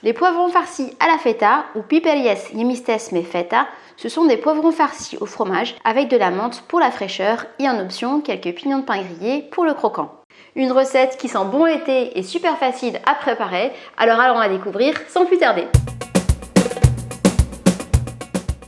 Les poivrons farcis à la feta ou piperies yemistes me feta, ce sont des poivrons farcis au fromage avec de la menthe pour la fraîcheur et en option quelques pignons de pain grillés pour le croquant. Une recette qui sent bon l'été et super facile à préparer, alors allons la découvrir sans plus tarder.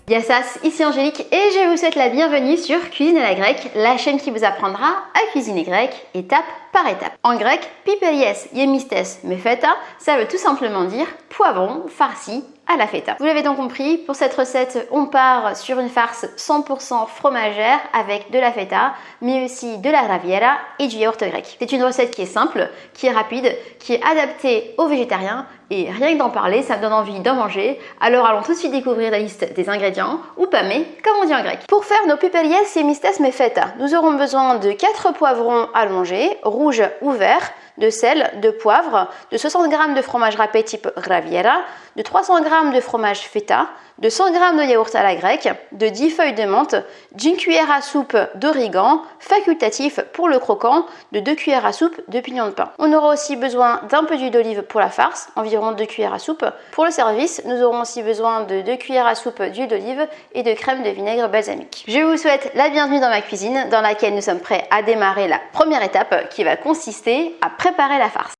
Yassas, ici Angélique et je vous souhaite la bienvenue sur Cuisine à la grecque, la chaîne qui vous apprendra à cuisiner grec étape par étape. En grec, piperies yemistes me feta, ça veut tout simplement dire poivron farci à la feta. Vous l'avez donc compris, pour cette recette, on part sur une farce 100% fromagère avec de la feta, mais aussi de la graviera et du yaourt grec. C'est une recette qui est simple, qui est rapide, qui est adaptée aux végétariens et rien que d'en parler, ça me donne envie d'en manger. Alors allons tout de suite découvrir la liste des ingrédients, ou pâmé, comme on dit en grec. Pour faire nos piperies yemistes me feta, nous aurons besoin de 4 poivrons allongés, rouges ou verts, de sel, de poivre, de 60 g de fromage râpé type graviera, de 300 g de fromage feta, de 100 g de yaourt à la grecque, de 10 feuilles de menthe, d'une cuillère à soupe d'origan, facultatif pour le croquant, de 2 cuillères à soupe de pignons de pain. On aura aussi besoin d'un peu d'huile d'olive pour la farce, environ 2 cuillères à soupe. Pour le service, nous aurons aussi besoin de 2 cuillères à soupe d'huile d'olive et de crème de vinaigre balsamique. Je vous souhaite la bienvenue dans ma cuisine, dans laquelle nous sommes prêts à démarrer la première étape qui va consister à préparer la farce.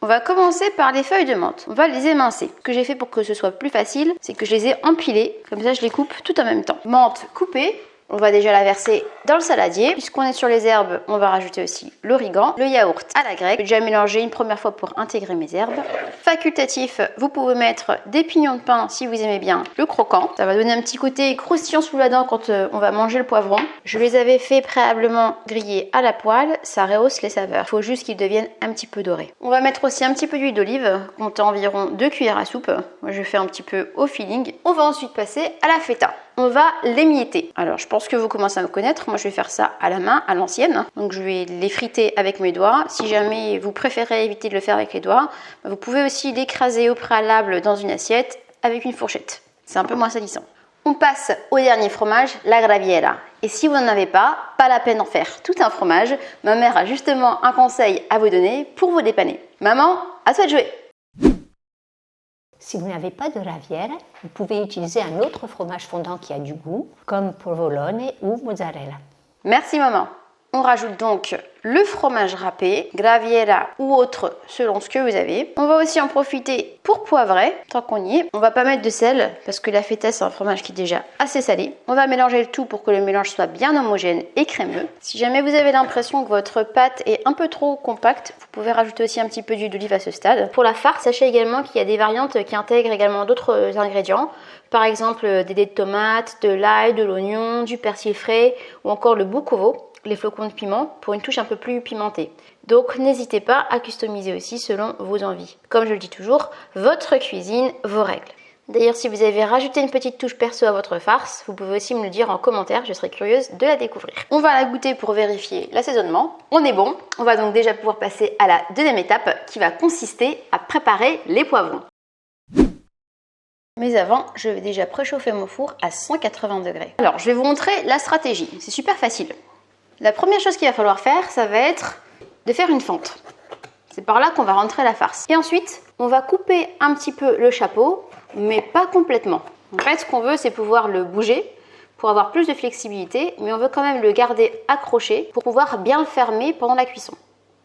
On va commencer par les feuilles de menthe. On va les émincer. Ce que j'ai fait pour que ce soit plus facile, c'est que je les ai empilées. Comme ça, je les coupe tout en même temps. Menthe coupée. On va déjà la verser dans le saladier. Puisqu'on est sur les herbes, on va rajouter aussi l'origan, le yaourt à la grecque. J'ai déjà mélangé une première fois pour intégrer mes herbes. Facultatif, vous pouvez mettre des pignons de pain si vous aimez bien le croquant. Ça va donner un petit côté croustillant sous la dent quand on va manger le poivron. Je les avais fait préalablement griller à la poêle. Ça rehausse les saveurs. Il faut juste qu'ils deviennent un petit peu dorés. On va mettre aussi un petit peu d'huile d'olive, comptant environ 2 cuillères à soupe. Moi, je fais un petit peu au feeling. On va ensuite passer à la feta. On va l'émietter. Alors, je pense que vous commencez à me connaître. Moi, je vais faire ça à la main, à l'ancienne. Donc, je vais les friter avec mes doigts. Si jamais vous préférez éviter de le faire avec les doigts, vous pouvez aussi l'écraser au préalable dans une assiette avec une fourchette. C'est un peu moins salissant. On passe au dernier fromage, la graviera. Et si vous n'en avez pas la peine d'en faire tout un fromage. Ma mère a justement un conseil à vous donner pour vous dépanner. Maman, à toi de jouer! Si vous n'avez pas de graviera, vous pouvez utiliser un autre fromage fondant qui a du goût, comme provolone ou mozzarella. Merci maman. On rajoute donc le fromage râpé, graviera ou autre selon ce que vous avez. On va aussi en profiter pour poivrer, tant qu'on y est. On va pas mettre de sel parce que la feta c'est un fromage qui est déjà assez salé. On va mélanger le tout pour que le mélange soit bien homogène et crémeux. Si jamais vous avez l'impression que votre pâte est un peu trop compacte, vous pouvez rajouter aussi un petit peu d'huile d'olive à ce stade. Pour la farce, sachez également qu'il y a des variantes qui intègrent également d'autres ingrédients. Par exemple des dés de tomates, de l'ail, de l'oignon, du persil frais ou encore le bukovo, les flocons de piment, pour une touche un peu plus pimentée. Donc n'hésitez pas à customiser aussi selon vos envies. Comme je le dis toujours, votre cuisine, vos règles. D'ailleurs, si vous avez rajouté une petite touche perso à votre farce, vous pouvez aussi me le dire en commentaire, je serais curieuse de la découvrir. On va la goûter pour vérifier l'assaisonnement. On est bon, on va donc déjà pouvoir passer à la deuxième étape qui va consister à préparer les poivrons. Mais avant, je vais déjà préchauffer mon four à 180 degrés. Alors, je vais vous montrer la stratégie, c'est super facile. La première chose qu'il va falloir faire, ça va être de faire une fente. C'est par là qu'on va rentrer la farce. Et ensuite, on va couper un petit peu le chapeau, mais pas complètement. En fait, ce qu'on veut, c'est pouvoir le bouger pour avoir plus de flexibilité, mais on veut quand même le garder accroché pour pouvoir bien le fermer pendant la cuisson.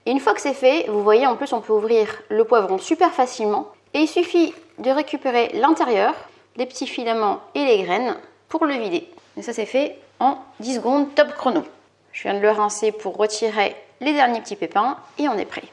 Et une fois que c'est fait, vous voyez, en plus, on peut ouvrir le poivron super facilement. Et il suffit de récupérer l'intérieur, les petits filaments et les graines pour le vider. Et ça, c'est fait en 10 secondes, top chrono. Je viens de le rincer pour retirer les derniers petits pépins et on est prêt.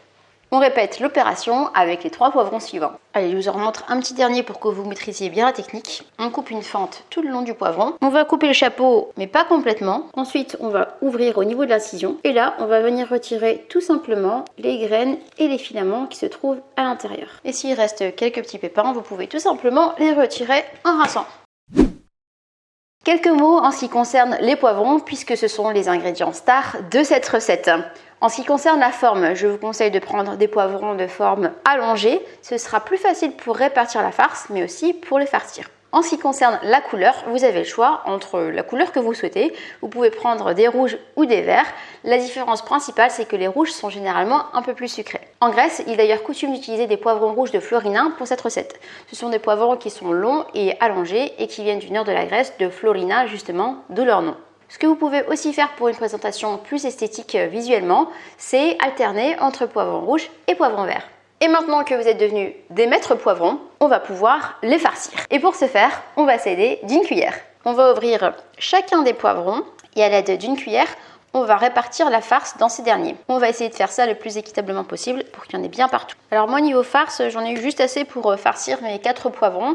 On répète l'opération avec les 3 poivrons suivants. Allez, je vous en remontre un petit dernier pour que vous maîtrisiez bien la technique. On coupe une fente tout le long du poivron. On va couper le chapeau, mais pas complètement. Ensuite, on va ouvrir au niveau de l'incision. Et là, on va venir retirer tout simplement les graines et les filaments qui se trouvent à l'intérieur. Et s'il reste quelques petits pépins, vous pouvez tout simplement les retirer en rinçant. Quelques mots en ce qui concerne les poivrons, puisque ce sont les ingrédients stars de cette recette. En ce qui concerne la forme, je vous conseille de prendre des poivrons de forme allongée. Ce sera plus facile pour répartir la farce, mais aussi pour les farcir. En ce qui concerne la couleur, vous avez le choix entre la couleur que vous souhaitez. Vous pouvez prendre des rouges ou des verts. La différence principale, c'est que les rouges sont généralement un peu plus sucrés. En Grèce, il est d'ailleurs coutume d'utiliser des poivrons rouges de Florina pour cette recette. Ce sont des poivrons qui sont longs et allongés et qui viennent du nord de la Grèce, de Florina justement, d'où leur nom. Ce que vous pouvez aussi faire pour une présentation plus esthétique visuellement, c'est alterner entre poivrons rouges et poivrons verts. Et maintenant que vous êtes devenus des maîtres poivrons, on va pouvoir les farcir. Et pour ce faire, on va s'aider d'une cuillère. On va ouvrir chacun des poivrons et à l'aide d'une cuillère, on va répartir la farce dans ces derniers. On va essayer de faire ça le plus équitablement possible pour qu'il y en ait bien partout. Alors moi niveau farce, j'en ai eu juste assez pour farcir mes 4 poivrons.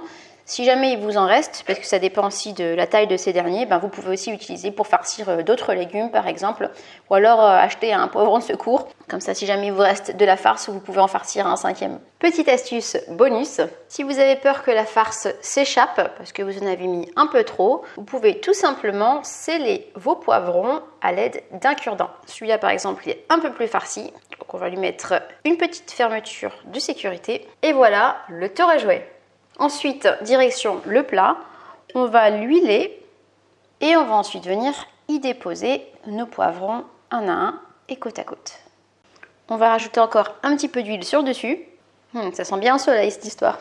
Si jamais il vous en reste, parce que ça dépend aussi de la taille de ces derniers, vous pouvez aussi l'utiliser pour farcir d'autres légumes par exemple, ou alors acheter un poivron de secours. Comme ça, si jamais il vous reste de la farce, vous pouvez en farcir un 5e. Petite astuce bonus, si vous avez peur que la farce s'échappe, parce que vous en avez mis un peu trop, vous pouvez tout simplement sceller vos poivrons à l'aide d'un cure-dent. Celui-là par exemple, il est un peu plus farci, donc on va lui mettre une petite fermeture de sécurité. Et voilà, le tour est joué. Ensuite, direction le plat, on va l'huiler et on va ensuite venir y déposer nos poivrons un à un et côte à côte. On va rajouter encore un petit peu d'huile sur le dessus. Ça sent bien le soleil cette histoire.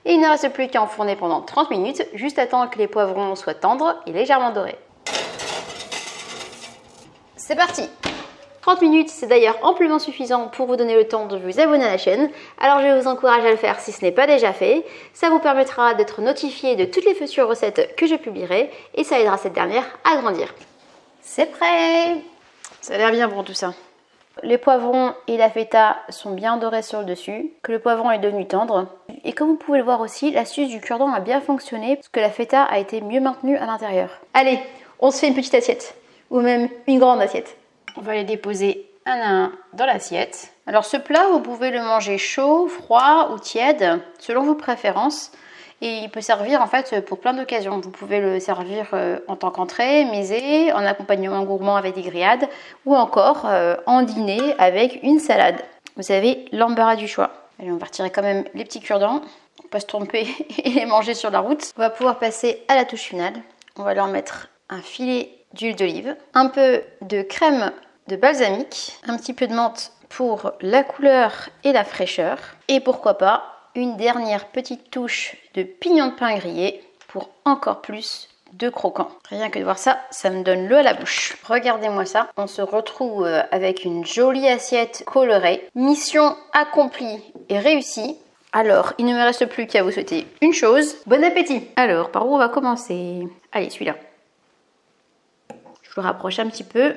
Et il ne reste plus qu'à enfourner pendant 30 minutes, juste à temps que les poivrons soient tendres et légèrement dorés. C'est parti! 30 minutes, c'est d'ailleurs amplement suffisant pour vous donner le temps de vous abonner à la chaîne. Alors je vous encourage à le faire si ce n'est pas déjà fait. Ça vous permettra d'être notifié de toutes les futures recettes que je publierai et ça aidera cette dernière à grandir. C'est prêt! Ça a l'air bien bon tout ça. Les poivrons et la feta sont bien dorés sur le dessus, que le poivron est devenu tendre. Et comme vous pouvez le voir aussi, l'astuce du cure-dent a bien fonctionné parce que la feta a été mieux maintenue à l'intérieur. Allez, on se fait une petite assiette, ou même une grande assiette. On va les déposer un à un dans l'assiette. Alors ce plat, vous pouvez le manger chaud, froid ou tiède, selon vos préférences. Et il peut servir en fait pour plein d'occasions. Vous pouvez le servir en tant qu'entrée, mésé, en accompagnement gourmand avec des grillades, ou encore en dîner avec une salade. Vous avez l'embarras du choix. Allez, on va retirer quand même les petits cure-dents, pour pas se tromper et les manger sur la route. On va pouvoir passer à la touche finale. On va leur mettre un filet d'huile d'olive, un peu de crème de balsamique, un petit peu de menthe pour la couleur et la fraîcheur, et pourquoi pas une dernière petite touche de pignon de pain grillé pour encore plus de croquant. Rien que de voir ça, ça me donne l'eau à la bouche. Regardez-moi ça, on se retrouve avec une jolie assiette colorée. Mission accomplie et réussie. Alors, il ne me reste plus qu'à vous souhaiter une chose. Bon appétit! Alors, par où on va commencer? Allez, celui-là. Je le rapproche un petit peu.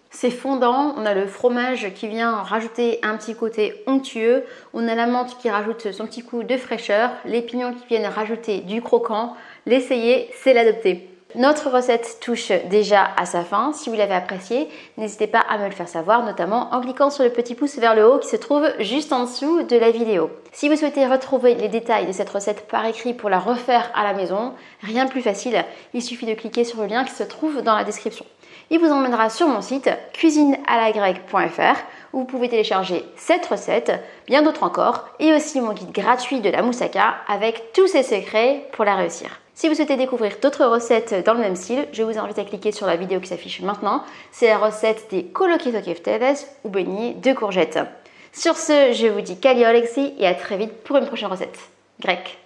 C'est fondant, on a le fromage qui vient rajouter un petit côté onctueux, on a la menthe qui rajoute son petit coup de fraîcheur, les pignons qui viennent rajouter du croquant. L'essayer, c'est l'adopter. Notre recette touche déjà à sa fin. Si vous l'avez appréciée, n'hésitez pas à me le faire savoir, notamment en cliquant sur le petit pouce vers le haut qui se trouve juste en dessous de la vidéo. Si vous souhaitez retrouver les détails de cette recette par écrit pour la refaire à la maison, rien de plus facile, il suffit de cliquer sur le lien qui se trouve dans la description. Il vous emmènera sur mon site cuisinealagrecque.fr où vous pouvez télécharger cette recette, bien d'autres encore, et aussi mon guide gratuit de la moussaka avec tous ses secrets pour la réussir. Si vous souhaitez découvrir d'autres recettes dans le même style, je vous invite à cliquer sur la vidéo qui s'affiche maintenant. C'est la recette des coloquitos keftedes ou beignets de courgettes. Sur ce, je vous dis Kali Alexi et à très vite pour une prochaine recette grecque.